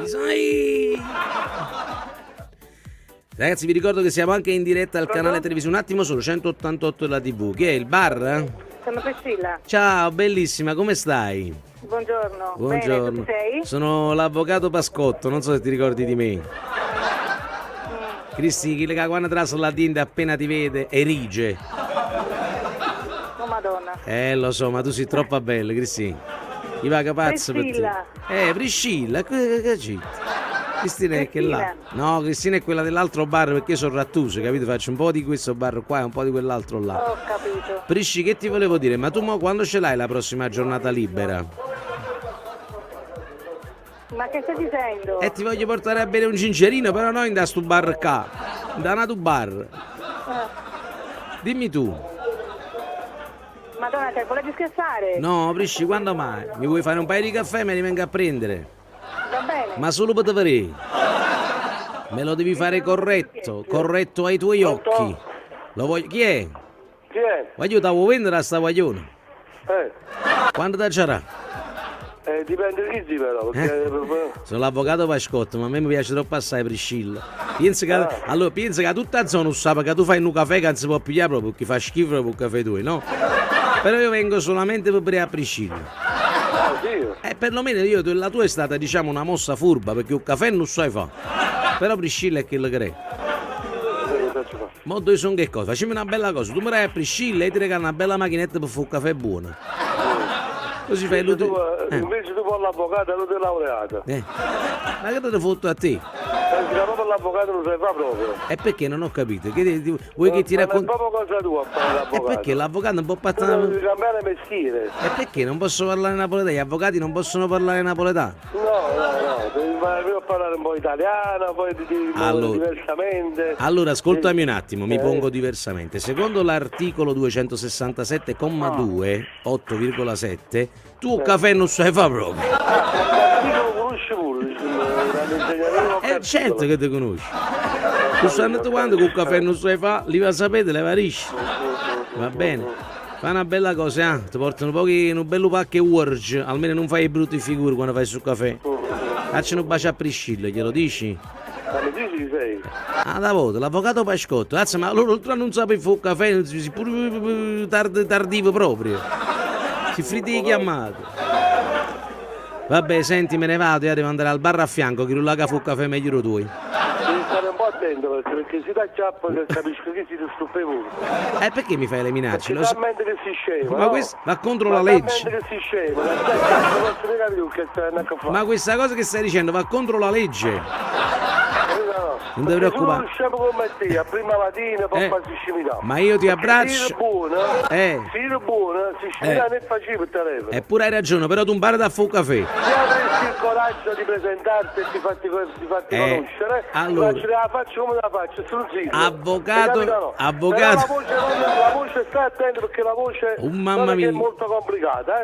Sai. Ragazzi, vi ricordo che siamo anche in diretta al canale televisivo. Un attimo solo, 188 della TV. Chi è, il bar? Sono Priscilla. Ciao, bellissima, come stai? Buongiorno. Buongiorno. Bene, tu sei? Sono l'avvocato Pascotto, non so se ti ricordi di me. Cristi, chi lega quando traso la tinta appena ti vede, erige. Oh madonna. Lo so, ma tu sei troppo bella, Cristi. Ti va capazzo per Priscilla. te. Priscilla, che c'è? Cristina è che là. No, Cristina è quella dell'altro bar perché io sono rattuso, capito? Faccio un po' di questo bar qua e un po' di quell'altro là. Ho capito. Prisci, che ti volevo dire? Ma tu mo quando ce l'hai la prossima giornata libera? Ma che stai dicendo? Ti voglio portare a bere un gingerino, però non da sto bar qua. Da una tu bar. Dimmi tu. Madonna, te volevi scherzare? No, Prisci, quando mai? Mi vuoi fare un paio di caffè e me li vengo a prendere? Va bene. Ma solo per te farei. Me lo devi fare corretto ai tuoi occhi. Lo voglio. Chi è? Chi è? Voglio devo vendere a sta guaglione. Quando ti sarà? Dipende di chi però, perché... Sono l'avvocato Pascotto, ma a me mi piace troppo assai Priscilla. Pensa che tutta la zona sa che tu fai un caffè che non si può pigliare proprio perché fa schifo proprio il caffè tuo, no? Però io vengo solamente per bere a Priscilla. Sì. Perlomeno la tua è stata, diciamo, una mossa furba, perché un caffè non sai fa. Però Priscilla è quello che è. Mo dove sono che cosa? Facciamo una bella cosa, tu mi dai a Priscilla e ti regalo una bella macchinetta per fare un caffè buono. Così fai invece tu vuoi l'avvocato e non ti laureato. Ma che te ne fotto a te? Perché proprio l'avvocato non sai fa proprio. E perché non ho capito? Vuoi che ti racconti? Ma è proprio cosa tua fare l'avvocato. E perché l'avvocato non può Tu parlare? devi cambiare mestiere. E perché non posso parlare napoletano? Gli avvocati non possono parlare napoletano? No, devi parlare un po' italiano, poi ti diversamente. Allora, ascoltami un attimo, mi pongo diversamente. Secondo l'articolo 267,2, 8,7, tu caffè non sai fa proprio. Io lo conosci pure, Certo che ti conosci. Tu sai quando con caffè non sai fa, li va a sapere, le varisci. Va bene. Fai una bella cosa, ti portano un bello pacco Urge, almeno non fai brutte figure quando fai sul caffè. Facciano un bacio a Priscilla, glielo dici? Ma mi dici chi sei? Da voto, l'avvocato Pascotto. Azza, ma loro oltre a non sapere fare un caffè, si pure tardivo proprio. Si fritti di chiamato. Vabbè, senti, me ne vado, io devo andare al bar a fianco, che rulla fu caffè meglio tu. Devi stare un po' attento perché si dà ciappa che capisco che si ti stufa pure. Perché mi fai le minacce? Perché talmente che si scema, ma no? questo va contro la legge. Talmente che si scema, ma questa cosa che stai dicendo va contro la legge. Non ti preoccupare. Usciamo come te, a prima mattina, poi si scimità. Ma io ti abbraccio. Se buono, si scimità ne facevo il telefono. Eppure hai ragione, però tu impari da fare un caffè. Se avresti il coraggio di presentarti e di farti conoscere, la faccio come la faccio, sul zitto. Avvocato. La voce sta attento perché la voce mamma mia. è molto complicata,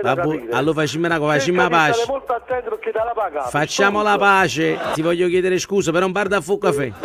allora facciamo una cosa, facciamo la pace. Stai molto attento perché dà la pagata. Facciamo la pace, ti voglio chiedere scusa, però un bar da fu caffè.